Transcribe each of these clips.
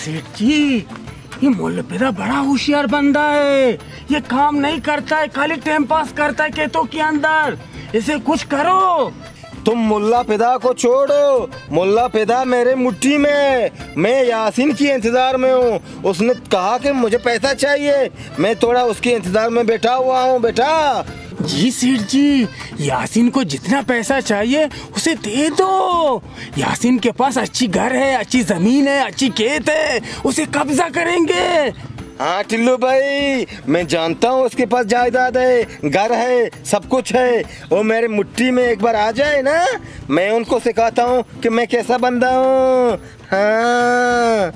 सेठ जी, ये मुल्ला बड़ा होशियार बंदा है। ये काम नहीं करता है, खाली टाइम पास करता है खेतों के अंदर। इसे कुछ करो। तुम मुल्ला पिदा को छोड़ो, मुल्ला पिदा मेरे मुट्ठी में। मैं यासीन की इंतजार में हूँ। उसने कहा कि मुझे पैसा चाहिए, मैं थोड़ा उसके इंतजार में बैठा हुआ हूँ बेटा। जी सेठ जी, यासीन को जितना पैसा चाहिए उसे दे दो। यासीन के पास अच्छी घर है, अच्छी जमीन है, अच्छी खेत है, उसे कब्जा करेंगे। हाँ टिल्लू भाई, मैं जानता हूँ उसके पास जायदाद है, घर है, सब कुछ है। वो मेरे मुट्ठी में एक बार आ जाए ना, मैं उनको सिखाता हूँ कि मैं कैसा बंदा हूँ। हाँ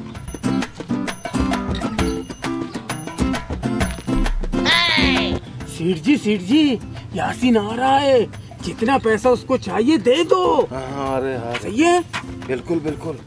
सेठ जी, यासीन आ रहा है। जितना पैसा उसको चाहिए दे दो। हाँ, अरे हाँ, सही है। बिल्कुल बिल्कुल।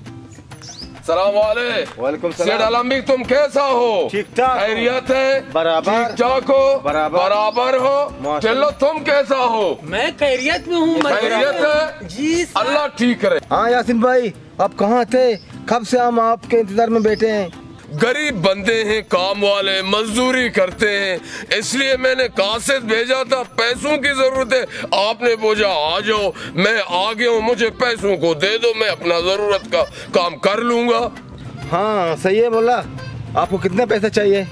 सलाम वालेकुम सलाम। सेठ आलमबीक, तुम कैसा हो? ठीक ठाक। खैरियत है? बराबर। ठीक ठाक हो? बराबर हो? चलो, तुम कैसा हो? मैं खैरियत में हूँ। खैरियत है जी, अल्लाह ठीक करे। हाँ यासीन भाई, आप कहाँ थे? कब से हम आपके इंतजार में बैठे हैं। गरीब बंदे हैं, काम वाले, मजदूरी करते हैं, इसलिए मैंने कासिद भेजा था। पैसों की जरूरत है, आपने बोला आ जाओ, मैं आ गया हूँ। मुझे पैसों को दे दो, मैं अपना जरूरत का काम कर लूंगा। हाँ सही है। बोला, आपको कितना पैसा चाहिए?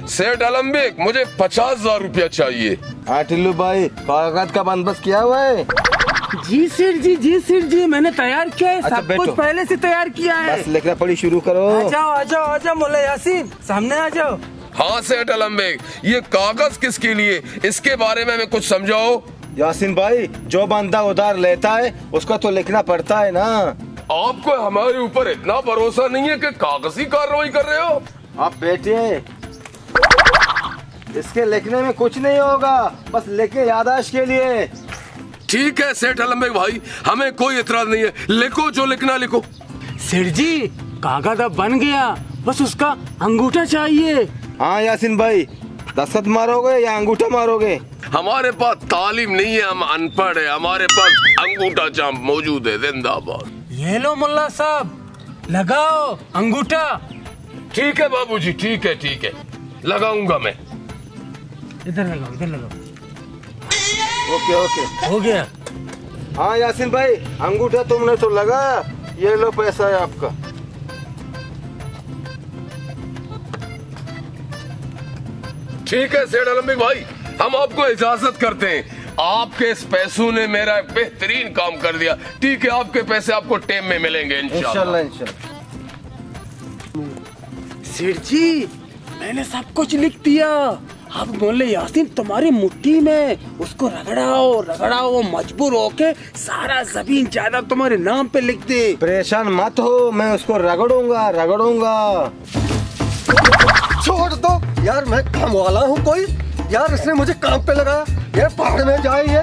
सेठ आलमबीक, मुझे 50,000 रुपया चाहिए। हाँ टिल्लू भाई, कागज का बंदोबस्त किया हुआ है? जी सेठ जी, मैंने तैयार किया है। अच्छा, सब कुछ पहले से तैयार किया है। बस लिखना पढ़ी शुरू करो। आ जाओ मुल्ला यासीन, सामने आ जाओ। हाँ सेठ आलमबीक, ये कागज किसके लिए, इसके बारे में कुछ समझाओ। यासीन भाई, जो बंदा उधार लेता है उसका तो लिखना पड़ता है ना। आपको हमारे ऊपर इतना भरोसा नहीं है कि कागजी कार्रवाई कर रहे हो? आप बैठिए, इसके लिखने में कुछ नहीं होगा, बस लिखे याददाश्त के लिए। ठीक है सेठ आलमबीक भाई, हमें कोई इतराज नहीं है, लिखो जो लिखना लिखो। सेठ जी, कागज अब बन गया, बस उसका अंगूठा चाहिए। हाँ यासीन भाई, दस्तखत मारोगे या अंगूठा मारोगे? हमारे पास तालीम नहीं है, हम अनपढ़ है, हमारे पास अंगूठा चाम मौजूद है। जिंदाबाद। ये लो मुल्ला साहब, लगाओ अंगूठा। ठीक है बाबूजी, ठीक है, लगाऊंगा मैं। इधर लगाओ। ओके हो गया। हाँ यासीन भाई, अंगूठा तुमने तो लगा, ये लो पैसा है आपका। ठीक है सेठ आलमबीक भाई, हम आपको इजाजत करते हैं। आपके इस पैसों ने मेरा बेहतरीन काम कर दिया। ठीक है, आपके पैसे आपको टाइम में मिलेंगे इंशाल्लाह। सेठ जी, मैंने सब कुछ लिख दिया। अब बोले यासीन तुम्हारी मुट्ठी में, उसको रगड़ाओ, मजबूर होके सारा जमीन जायदाद तुम्हारे नाम पे लिख दे। परेशान मत हो, मैं उसको रगड़ूंगा। छोड़ दो यार, मैं काम वाला हूँ कोई? यार इसने मुझे काम पे लगाया, ये पहाड़ में जाए ये।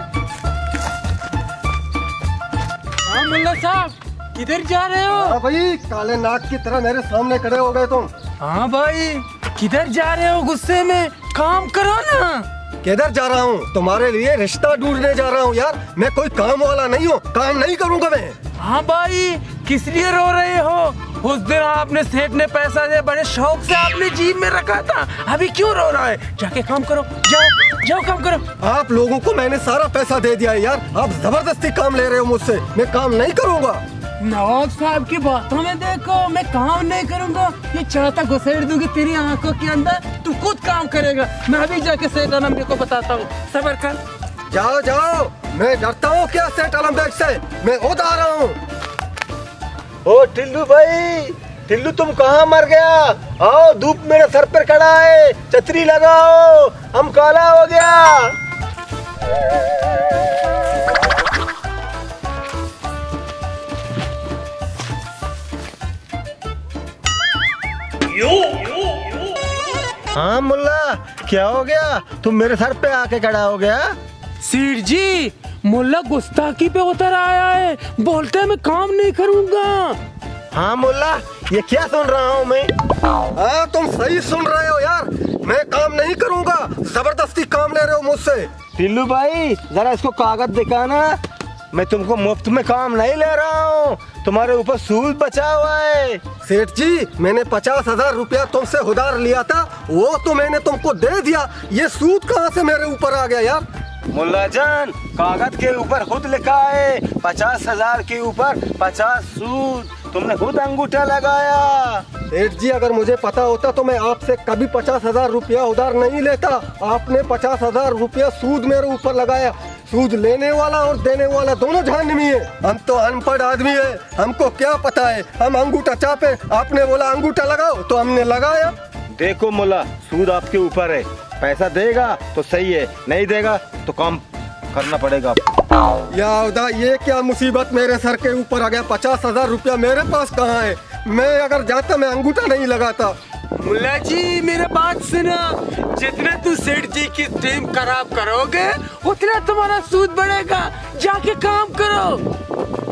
हाँ मुल्ला साहब, किधर जा रहे हो? हाँ भाई, काले नाग की तरह मेरे सामने खड़े हो गए तुम। हाँ भाई, किधर जा रहे हो गुस्से में? काम करो ना। किधर जा रहा हूँ? तुम्हारे लिए रिश्ता ढूंढने जा रहा हूँ यार। मैं कोई काम वाला नहीं हूँ, काम नहीं करूँगा मैं। हाँ भाई, किस लिए रो रहे हो? उस दिन आपने सेठ ने पैसा दे, बड़े शौक से आपने जेब में रखा था, अभी क्यों रो रहा है? जाके काम करो, जाओ काम करो। आप लोगों को मैंने सारा पैसा दे दिया है यार, आप जबरदस्ती काम ले रहे हो मुझसे, मैं काम नहीं करूँगा। नवाब साहब की बातों में देखो, मैं काम नहीं करूँगा, ये चाहता घुसेड़ दूंगी तेरी आंखों के अंदर, तू खुद काम करेगा। मैं अभी जाके सेठ आलमबीक को बताता हूँ, सब्र कर। जाओ, मैं डरता हूँ क्या सेठ आलमबीक से? मैं खुद आ रहा हूँ। ओ टिल्लू भाई, टिल्लू तुम कहाँ मर गया? आओ, धूप मेरे सर पर खड़ा है, छतरी लगाओ, हम काला हो गया। हाँ मुल्ला, क्या हो गया? तुम मेरे सर पे आके खड़ा हो गया? सेठ जी, मुल्ला गुस्ताखी पे उतर आया है, बोलते है मैं काम नहीं करूँगा। हाँ मुल्ला, ये क्या सुन रहा हूँ मैं? हाँ तुम सही सुन रहे हो यार, मैं काम नहीं करूँगा, जबरदस्ती काम ले रहे हो मुझसे। टिल्लू भाई, जरा इसको कागज दिखाना। मैं तुमको मुफ्त में काम नहीं ले रहा हूँ, तुम्हारे ऊपर सूद बचा हुआ है। सेठ जी, मैंने 50,000 रुपया तुमसे उधार लिया था, वो तो मैंने तुमको दे दिया, ये सूद कहाँ से मेरे ऊपर आ गया यार? मुल्ला जान, कागज के ऊपर खुद लिखा है 50,000 के ऊपर 50 सूद, तुमने खुद अंगूठा लगाया। सेठ जी, अगर मुझे पता होता तो मैं आपसे कभी 50,000 रुपया उधार नहीं लेता। आपने 50,000 रुपया सूद मेरे ऊपर लगाया। सूद लेने वाला और देने वाला दोनों जहन्नमी है। हम तो अनपढ़ आदमी है, हमको क्या पता है, हम अंगूठा चापे। आपने बोला अंगूठा लगाओ तो हमने लगाया। देखो मुल्ला, सूद आपके ऊपर है, पैसा देगा तो सही है, नहीं देगा तो काम करना पड़ेगा। या खुदा, ये क्या मुसीबत मेरे सर के ऊपर आ गया। 50,000 रुपया मेरे पास कहाँ है? मैं अगर जाता मैं अंगूठा नहीं लगाता। मुल्ला जी मेरे बात सुनो, जितने तू सेठ जी की टीम खराब करोगे उतना तुम्हारा सूद बढ़ेगा। जाके काम करो।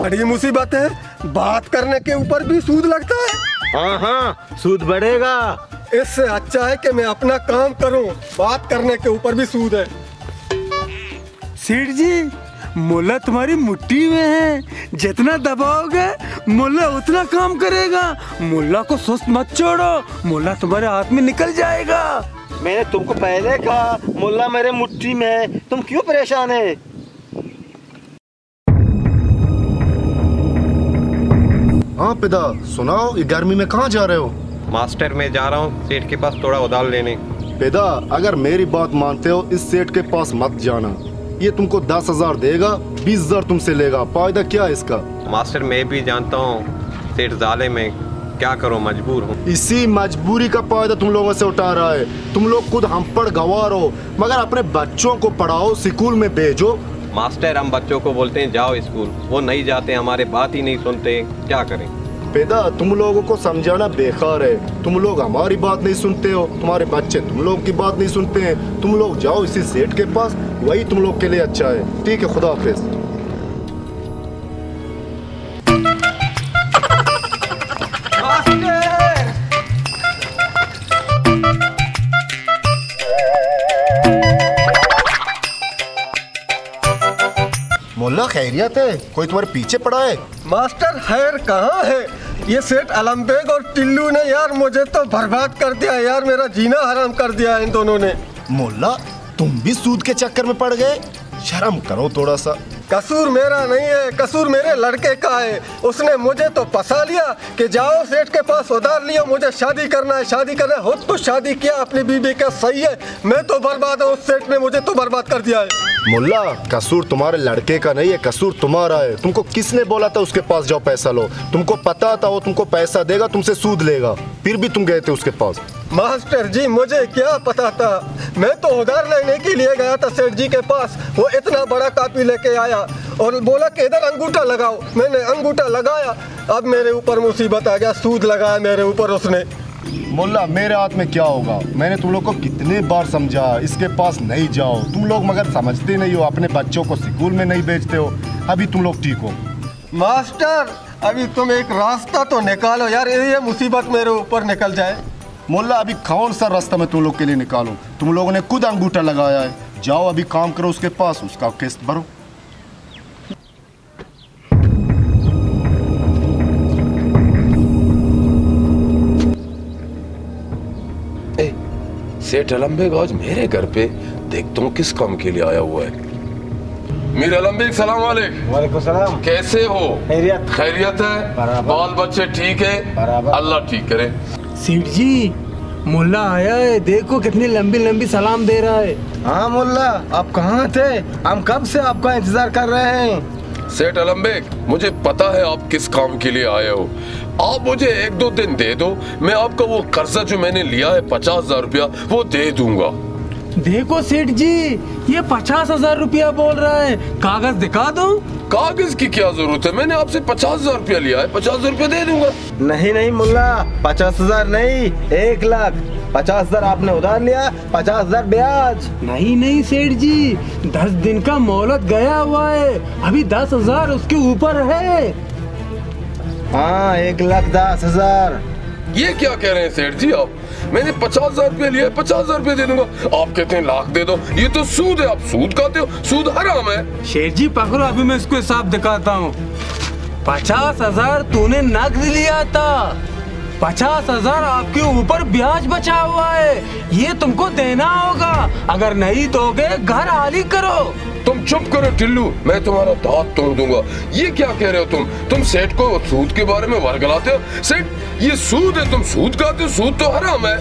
बड़ी मुसीबत है, बात करने के ऊपर भी सूद लगता है। हाँ हाँ, सूद बढ़ेगा। इससे अच्छा है कि मैं अपना काम करूं, बात करने के ऊपर भी सूद है। सेठ जी, मुल्ला तुम्हारी मुट्ठी में है, जितना दबाओगे मुल्ला उतना काम करेगा। मुल्ला को सुस्त मत छोड़ो, मुल्ला तुम्हारे हाथ में निकल जाएगा। मैंने तुमको पहले कहा मुल्ला मेरे मुट्ठी में है, तुम क्यों परेशान है? हाँ पिता, सुनाओ, ये गर्मी में कहाँ जा रहे हो? मास्टर, मैं जा रहा हूँ सेठ के पास थोड़ा उधार लेने। पिता, अगर मेरी बात मानते हो इस सेठ के पास मत जाना। ये तुमको 10,000 देगा, 20,000 तुमसे लेगा, फायदा क्या है इसका? मास्टर, मैं भी जानता हूँ सेठ जाले में, क्या करो, मजबूर हूँ। इसी मजबूरी का फायदा तुम लोगों से उठा रहा है। तुम लोग खुद हम पर गवार हो, मगर अपने बच्चों को पढ़ाओ, स्कूल में भेजो। मास्टर, हम बच्चों को बोलते हैं जाओ स्कूल, वो नहीं जाते, हमारे बात ही नहीं सुनते, क्या करें? बेटा, तुम लोगों को समझाना बेकार है। तुम लोग हमारी बात नहीं सुनते हो, तुम्हारे बच्चे तुम लोग की बात नहीं सुनते हैं। तुम लोग जाओ इसी सेठ के पास, वही तुम लोग के लिए अच्छा है। ठीक है, खुदा हाफिज। मोल्ला, खैरियत है? कोई तुम्हारे पीछे पड़ा है? मास्टर, खैर कहाँ है? ये सेठ अलमबेग और टिल्लू ने यार मुझे तो बर्बाद कर दिया यार, मेरा जीना हराम कर दिया इन दोनों ने। मोल्ला, तुम भी सूद के चक्कर में पड़ गए? शर्म करो थोड़ा सा। कसूर मेरा नहीं है, कसूर मेरे लड़के का है। उसने मुझे तो फंसा लिया कि जाओ सेठ के पास उधार लियो, मुझे शादी करना है, शादी करना है। खुद तो शादी किया अपनी बीवी का, सही है। मैं तो बर्बाद हूँ, उस सेठ ने मुझे तो बर्बाद कर दिया है। मुल्ला, कसूर तुम्हारे लड़के का नहीं है, कसूर तुम्हारा है। तुमको किसने बोला था उसके पास जाओ पैसा लो? तुमको पता था वो तुमको पैसा देगा, तुमसे सूद लेगा, फिर भी तुम गए थे उसके पास। मास्टर जी, मुझे क्या पता था? मैं तो उधार लेने के लिए गया था सेठ जी के पास। वो इतना बड़ा कापी लेके आया और बोला कि इधर अंगूठा लगाओ। मैंने अंगूठा लगाया, अब मेरे ऊपर मुसीबत आ गया, सूद लगाया मेरे ऊपर उसने। मुल्ला, मेरे हाथ में क्या होगा? मैंने तुम लोग को कितने बार समझा इसके पास नहीं जाओ, तुम लोग मगर समझते नहीं हो, अपने बच्चों को स्कूल में नहीं भेजते हो। अभी तुम लोग ठीक हो? मास्टर, अभी तुम एक रास्ता तो निकालो यार, ये मुसीबत मेरे ऊपर निकल जाए। मुल्ला, अभी कौन सा रास्ता मैं तुम लोग के लिए निकालूं? तुम लोगों ने खुद अंगूठा लगाया है। जाओ अभी काम करो उसके पास, उसका किस्त भरो। सेठ अलम्बेग आज मेरे घर पे, देखता हूँ किस काम के लिए आया हुआ है। मीर अलम्बेग, सलाम वालेकुम। सलाम। कैसे हो? खैरियत। खैरियत है? बाल बच्चे ठीक है? अल्लाह ठीक करे। सेठ जी, मुल्ला आया है, देखो कितनी लंबी लंबी सलाम दे रहा है। हाँ मुल्ला, आप कहाँ थे? हम कब से आपका इंतजार कर रहे हैं। सेठ अलम्बेग, मुझे पता है आप किस काम के लिए आए हो। आप मुझे 1-2 दिन दे दो, मैं आपका वो कर्जा जो मैंने लिया है 50,000 रुपया, वो दे दूंगा। देखो सेठ जी, ये 50,000 रुपया बोल रहा है, कागज दिखा दो। कागज की क्या जरूरत है? मैंने आपसे 50,000 रुपया लिया है, 50,000 रुपया दे दूंगा। नहीं नहीं मुल्ला, 50,000 नहीं, 1 लाख। 50,000 आपने उधार लिया, 50,000 ब्याज। नहीं नहीं सेठ जी, 10 दिन का मोहलत गया हुआ है, अभी 10,000 उसके ऊपर है। हाँ, 1,10,000। ये क्या कह रहे हैं सेठ जी आप? मैंने 50,000 रुपये लिए, 50,000 रुपये दे दूंगा। आप कहते हैं लाख दे दो। ये तो सूद है, आप सूद खाते हो, सूद हराम है। शेर जी पकड़ो, अभी मैं इसको हिसाब दिखाता हूँ। 50,000 तूने नकद लिया था, 50,000 आपके ऊपर ब्याज बचा हुआ है, ये तुमको देना होगा। अगर नहीं दोगे घर खाली करो। तुम चुप करो टिल्लू, मैं तुम्हारा दांत तोड़ दूंगा। ये क्या कह रहे हो तुम सेठ को सूद के बारे में वर्गलाते हो? सेठ ये सूद है, तुम सूद खाते हो, सूद तो हराम है।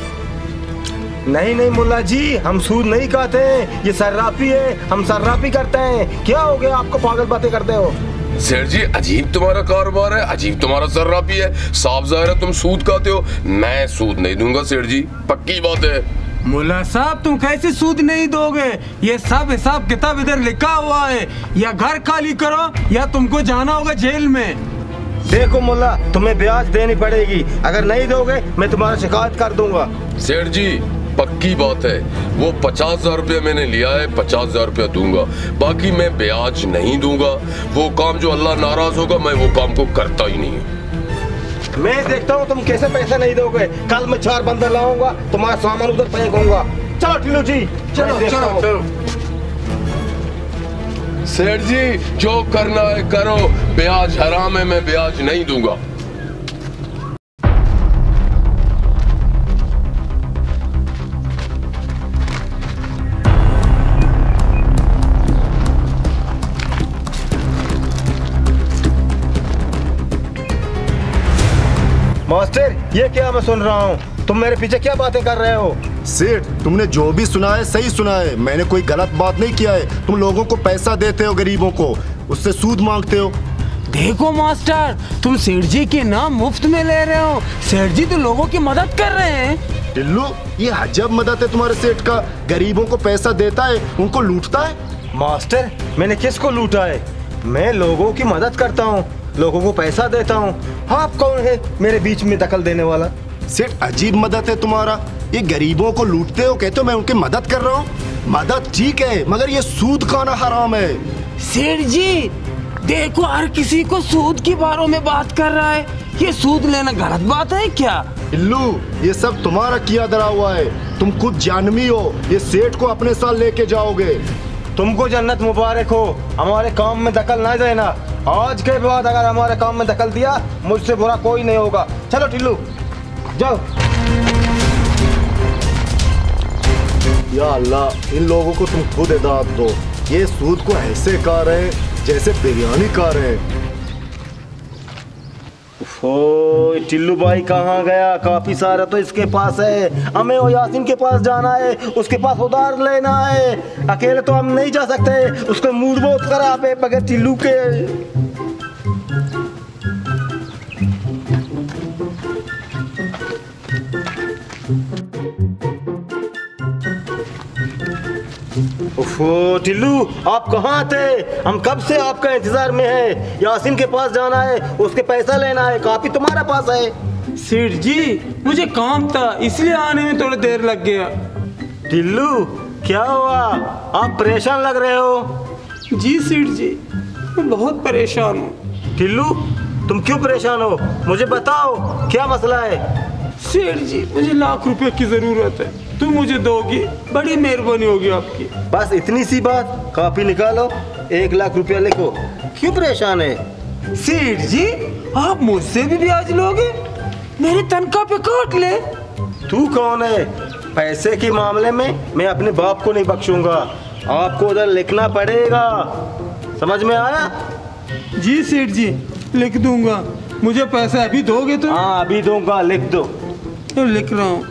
नहीं नहीं मुल्ला जी, हम सूद नहीं खाते हैं, ये सर्राफी है, हम सर्राफी करते हैं। क्या हो गया आपको, पागल बातें करते हो? सेठ जी अजीब तुम्हारा कारोबार है, अजीब तुम्हारा सर्राफी है। साफ जाहिर है तुम सूद खाते हो। मैं सूद नहीं दूंगा सेठ जी, पक्की बात है। मुल्ला साहब तुम कैसे सूद नहीं दोगे? ये सब हिसाब किताब इधर लिखा हुआ है। या घर खाली करो या तुमको जाना होगा जेल में। देखो मुल्ला, तुम्हें ब्याज देनी पड़ेगी, अगर नहीं दोगे मैं तुम्हारा शिकायत कर दूंगा। सेठ जी पक्की बात है, वो 50,000 रुपया मैंने लिया है, 50,000 रुपया दूंगा, बाकी मैं ब्याज नहीं दूंगा। वो काम जो अल्लाह नाराज होगा मैं वो काम को करता ही नहीं। मैं देखता हूँ तुम कैसे पैसे नहीं दोगे। कल मैं 4 बंदर लाऊंगा, तुम्हारा सामान उधर फेंकूंगा। चलो टिल्लू जी, चलो चलो चलो। सेठ जी जो करना है करो, ब्याज हराम है, मैं ब्याज नहीं दूंगा। मास्टर ये क्या मैं सुन रहा हूँ, तुम मेरे पीछे क्या बातें कर रहे हो? सेठ तुमने जो भी सुना है सही सुना है, मैंने कोई गलत बात नहीं किया है। तुम लोगों को पैसा देते हो, गरीबों को, उससे सूद मांगते हो। देखो मास्टर, तुम सेठ जी के नाम मुफ्त में ले रहे हो। सेठ जी तो लोगों की मदद कर रहे हैं। टिल्लू ये अजब मदद है तुम्हारे सेठ का, गरीबों को पैसा देता है, उनको लूटता है। मास्टर मैंने किसको लूटा है? मैं लोगों की मदद करता हूँ, लोगों को पैसा देता हूँ। आप कौन है मेरे बीच में दखल देने वाला? सेठ अजीब मदद है तुम्हारा, ये गरीबों को लूटते हो, कहते हो मैं उनकी मदद कर रहा हूँ। मदद ठीक है मगर ये सूद खाना हराम है। सेठ जी देखो, हर किसी को सूद के बारे में बात कर रहा है। ये सूद लेना गलत बात है क्या? टिल्लू ये सब तुम्हारा किया धरा हुआ है, तुम खुद जानवी हो। ये सेठ को अपने साथ लेके जाओगे। तुमको जन्नत मुबारक हो, हमारे काम में दखल ना देना। आज के बाद अगर हमारे काम में दखल दिया, मुझसे बुरा कोई नहीं होगा। चलो टिल्लू जाओ। या अल्लाह, इन लोगों को तुम खुद हिदायत दो। ये सूद को ऐसे खा रहे हैं जैसे बिरयानी खा रहे हैं। ओ टिल्लू भाई कहाँ गया? काफी सारा तो इसके पास है, हमें वो यासीन के पास जाना है, उसके पास उधार लेना है। अकेले तो हम नहीं जा सकते, उसका मूड बहुत खराब है बगैर टिल्लू के। ओफो टिल्लू आप कहाँ थे? हम कब से आपका इंतजार में है। यासीन के पास जाना है, उसके पैसा लेना है, काफी तुम्हारा पास है। सेठ जी मुझे काम था इसलिए आने में थोड़ा देर लग गया। टिल्लू क्या हुआ, आप परेशान लग रहे हो? जी सेठ जी मैं बहुत परेशान हूँ। टिल्लू तुम क्यों परेशान हो, मुझे बताओ क्या मसला है? सेठ जी मुझे लाख रुपए की जरूरत है, तुम मुझे दोगी? बड़ी मेहरबानी होगी आपकी। बस इतनी सी बात, कापी निकालो, 1 लाख रुपया लिखो। क्यों परेशान है? सेठ जी आप मुझसे भी ब्याज लोगे? मेरी तनख्वाह पे काट ले। तू कौन है? पैसे के मामले में मैं अपने बाप को नहीं बख्शूंगा, आपको उधर लिखना पड़ेगा। समझ में आया? जी सेठ जी लिख दूंगा। मुझे पैसे अभी दोगे तो? हाँ अभी दूंगा, लिख दो। तो लिख रहा हूँ।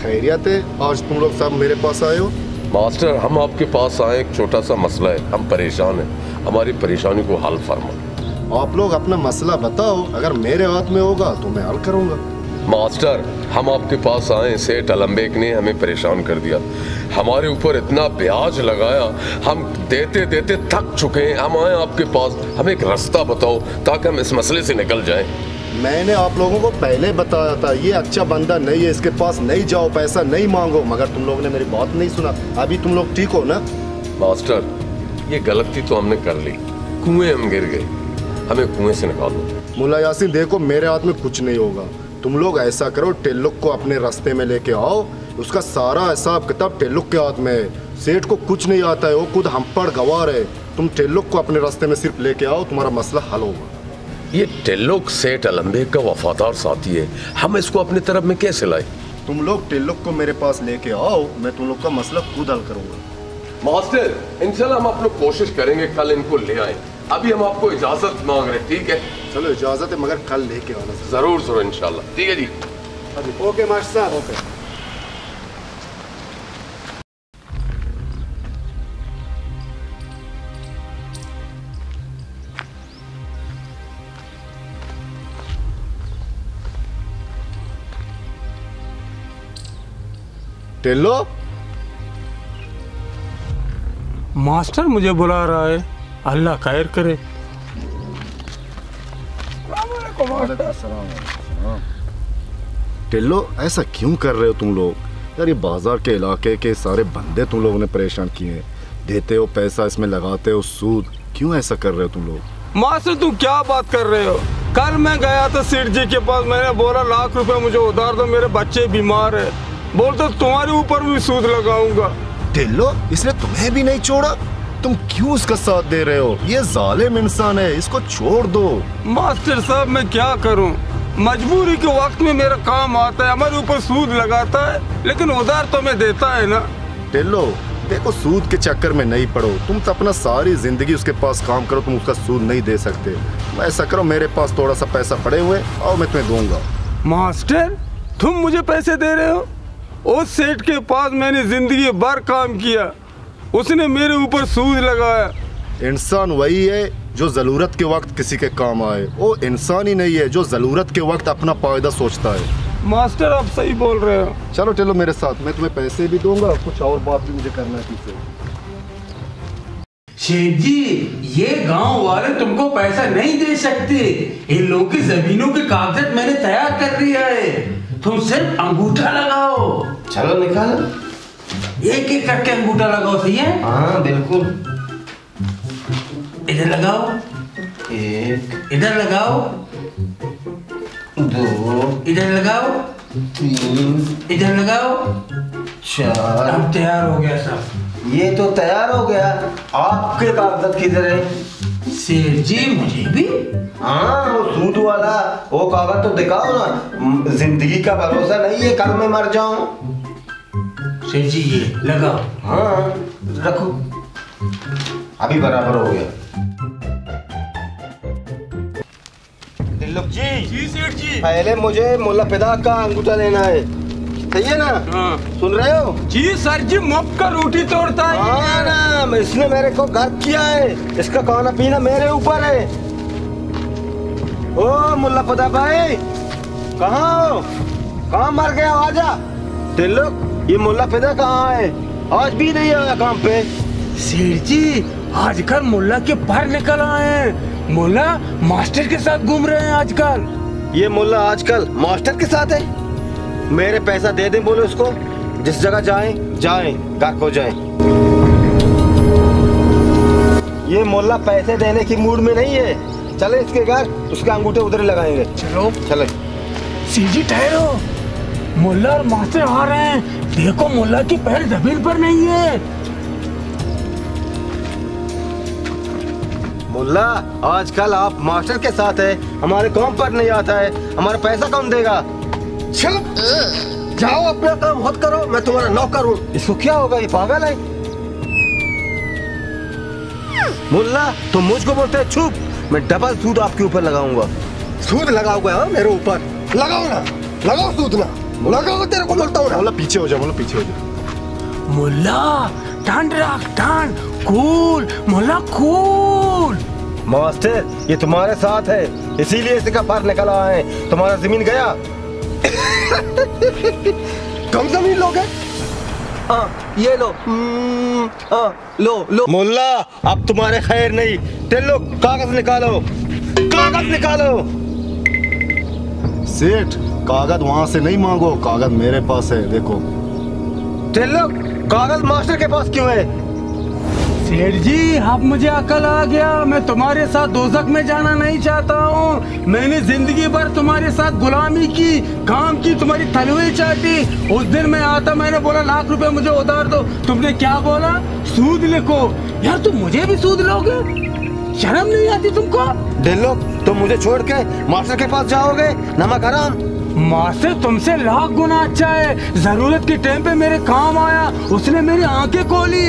खैरियत है, आज तुम लोग सब मेरे पास आए हो? मास्टर हम आपके पास आए, एक छोटा सा मसला है, हम परेशान हैं, हमारी परेशानी को हल फरमा। आप लोग अपना मसला बताओ, अगर मेरे हाथ में होगा तो मैं हल करूंगा। मास्टर, हम आपके पास आए, सेठ अलम्बेक ने हमें परेशान कर दिया, हमारे ऊपर इतना ब्याज लगाया, हम देते देते थक चुके हैं। हम आए आपके पास, हमें एक रास्ता बताओ ताकि हम इस मसले से निकल जाएं। मैंने आप लोगों को पहले बताया था ये अच्छा बंदा नहीं है, इसके पास नहीं जाओ, पैसा नहीं मांगो, मगर तुम लोगों ने मेरी बात नहीं सुना। अभी तुम लोग ठीक हो ना? मास्टर, ये गलती तो हमने कर ली, कुएं हम गिर गए, हमें कुएं से निकालो। मुल्ला यासीन देखो, मेरे हाथ में कुछ नहीं होगा। तुम लोग ऐसा करो, टेल्लुक को अपने रास्ते में लेके आओ, उसका सारा हिसाब किताब टेल्लुक के हाथ में है। सेठ को कुछ नहीं आता है, वो खुद हम पर गवार है। तुम टेल्लुक को अपने रास्ते में सिर्फ लेके आओ, तुम्हारा मसला हल होगा। ये टेल्लुक सेठ अलम्बेक का वफादार साथी है, हम इसको अपनी तरफ में कैसे लाए? तुम लोग टेल्लुक को मेरे पास लेके आओ, मैं तुम लोग का मसला खुद हल करूंगा। मास्टर, इंशाल्लाह हम अपनी कोशिश करेंगे कल इनको ले आए। अभी हम आपको इजाजत मांग रहे, ठीक है? चलो इजाजत है, मगर कल लेके आना। जरूर जरूर इंशाल्लाह। ठीक है जी। ओके मास्टर साहब, ओके। टेल्लो, मास्टर मुझे बुला रहा है, अल्लाह खैर करे। टेल्लो, ऐसा क्यों कर रहे हो तुम लोग? यार ये बाजार के इलाके के सारे बंदे तुम लोगों ने परेशान किए हैं। देते हो पैसा, इसमें लगाते हो सूद, क्यों ऐसा कर रहे हो तुम लोग? मास्टर तुम क्या बात कर रहे हो? कल मैं गया था सेठ जी के पास, मैंने बोला लाख रुपए मुझे उधार दो, मेरे बच्चे बीमार है। बोलते तुम्हारे ऊपर भी सूद लगाऊंगा। टेल्लो, इसने तुम्हें भी नहीं छोड़ा, तुम क्यों उसका साथ दे रहे हो? ये जालिम इंसान है, इसको छोड़ दो। मास्टर साहब मैं क्या करूं, मजबूरी के वक्त में मेरा काम आता है, हमारे ऊपर सूद लगाता है, लेकिन उधार तो मैं देता है ना। टेल्लो देखो, सूद के चक्कर में नहीं पड़ो, तुम तो अपना सारी जिंदगी उसके पास काम करो, तुम उसका सूद नहीं दे सकते। ऐसा करो, मेरे पास थोड़ा सा पैसा पड़े हुए और मैं तुम्हें दूंगा। मास्टर तुम मुझे पैसे दे रहे हो? उस सेठ के पास मैंने जिंदगी भर काम किया, उसने मेरे ऊपर सूद लगाया। इंसान वही है जो जरूरत के वक्त किसी के काम आए, वो इंसान ही नहीं है जो जरूरत के वक्त अपना फायदा सोचता है। मास्टर आप सही बोल रहे हो। चलो टेल्लो मेरे साथ, मैं तुम्हें पैसे भी दूंगा, कुछ और बात भी मुझे करना है तुमसे। शेख जी, ये गांव वाले तुमको पैसा नहीं दे सकते, इन लोगों की जमीनों के कागजात मैंने तैयार कर दिया है, तुम सिर्फ अंगूठा लगाओ। चलो निकालो, एक एक करके अंगूठा लगाओ, सही है? हाँ बिल्कुल। इधर लगाओ, एक, इधर लगाओ, दो, इधर लगाओ, तीन, इधर लगाओ। चार। अब तैयार हो गया सब। ये तो तैयार हो गया, आपके कागजात किधर है? शेर जी मुझे भी। हाँ वो सूद वाला वो कागज तो दिखाओ ना, जिंदगी का भरोसा नहीं है, कल मैं मर जाऊं। शेर जी ये लगाओ। हाँ रखो, अभी बराबर हो गया। दिल्लुक जी सेठ जी। पहले मुझे मुल्ला फिदा का अंगूठा लेना है, सही है ना? हाँ। सुन रहे हो? जी सर जी, मुफ्त का रोटी तोड़ता है। हाँ ना, इसने मेरे को गर्व किया है, इसका खाना पीना मेरे ऊपर है। ओ मुल्ला फिदा भाई, कहाँ हो? कहाँ मर गया? आजा। दिल्लुक, ये मुल्ला फिदा कहाँ है? आज भी नहीं आया काम पे। शेर जी आजकल मुल्ला के पर निकल आए हैं, मुल्ला मास्टर के साथ घूम रहे हैं आजकल। ये मुल्ला आजकल मास्टर के साथ है? मेरे पैसा दे दें, बोलो उसको, जिस जगह जाएं जाएं, गायब हो जाएं। ये मुल्ला पैसे देने की मूड में नहीं है, चले इसके घर, उसके अंगूठे उधर लगाएंगे। चलो चले। शेर जी ठहरो, मुल्ला और मास्टर आ रहे हैं, देखो मुल्ला की पैर जमीन पर नहीं है। मुल्ला आजकल आप मास्टर के साथ है, हमारे काम पर नहीं आता है, हमारा पैसा कौन देगा? चलो जाओ अपना काम खुद करो, मैं तुम्हारा नौकर हूँ। इसको क्या होगा, ये पागल है? मुल्ला तुम मुझको बोलते हैं चुप, मैं डबल सूद आपके ऊपर लगाऊंगा। सूद लगाओगे? हाँ मेरे ऊपर लगाओ ना, लगाओ सूद ना, लगाओ, तेरे को बोलता हूँ। मुल्ला पीछे हो जा, मुल्ला पीछे हो जा। मुल्ला ठंड रख, ठंड, कूल मुल्ला कूल। मास्टर ये तुम्हारे साथ है, इसीलिए इसका पर निकला है, तुम्हारा जमीन गया। कम जमीन लोगे? ये लो। लो। मुल्ला अब तुम्हारे खैर नहीं। टेल्लो कागज निकालो, कागज निकालो। सेठ कागज वहां से नहीं मांगो, कागज मेरे पास है, देखो। टेल्लो कागज मास्टर के पास क्यों है? सेठ जी अब मुझे अकल आ गया, मैं तुम्हारे साथ दोजख में जाना नहीं चाहता हूँ। मैंने जिंदगी भर तुम्हारे साथ गुलामी की, काम की, तुम्हारी तलवे चाटी। उस दिन मैं आता, मैंने बोला लाख रुपए मुझे उधार दो, तुमने क्या बोला? सूद लिखो। यार तुम मुझे भी सूद लोगे? शर्म नहीं आती तुमको? टेल्लो तुम मुझे छोड़ के मास्टर के पास जाओगे? नमक हराम। मास्टर तुमसे लाख गुना अच्छा है, जरूरत के टाइम पे मेरे काम आया, उसने मेरी आंखें खोली।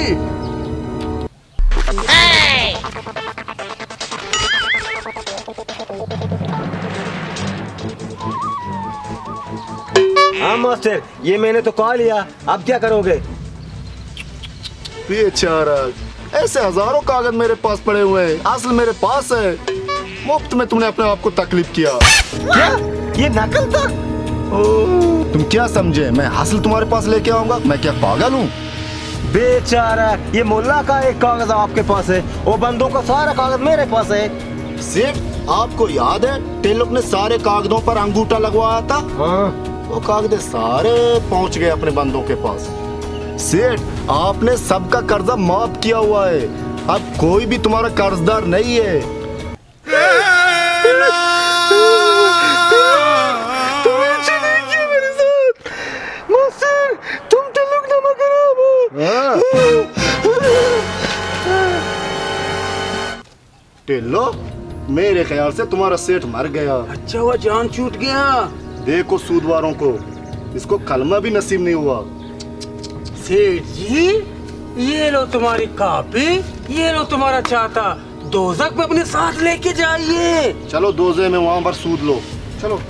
हाँ मास्टर, ये मैंने तो कहा लिया, अब क्या करोगे? बेचारा, ऐसे हजारों कागज मेरे पास पड़े हुए हैं, असल मेरे पास है। मुफ्त में तुमने अपने आप को तकलीफ किया। क्या ये नकल था? तुम क्या समझे मैं हासिल तुम्हारे पास लेके आऊंगा? मैं क्या पागल हूँ? बेचारा, ये मुल्ला का एक कागज आपके पास है, वो बंदों का सारा कागज मेरे पास है। सेठ आपको याद है टेल्लुक ने सारे कागजों पर अंगूठा लगवाया था? हाँ। वो कागज सारे पहुंच गए अपने बंदों के पास। सेठ आपने सबका कर्जा माफ किया हुआ है, अब कोई भी तुम्हारा कर्जदार नहीं है। टेल्लो मेरे ख्याल से तुम्हारा सेठ मर गया। अच्छा हुआ जान छूट गया। देखो सूदवारों को, इसको कलमा भी नसीब नहीं हुआ। सेठ जी ये लो तुम्हारी कॉपी, ये लो तुम्हारा चाहता, दोजख में अपने साथ लेके जाइए। चलो दोजे में वहां पर सूद लो, चलो।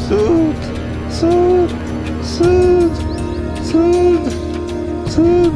सूद सूद सूद सूद सूद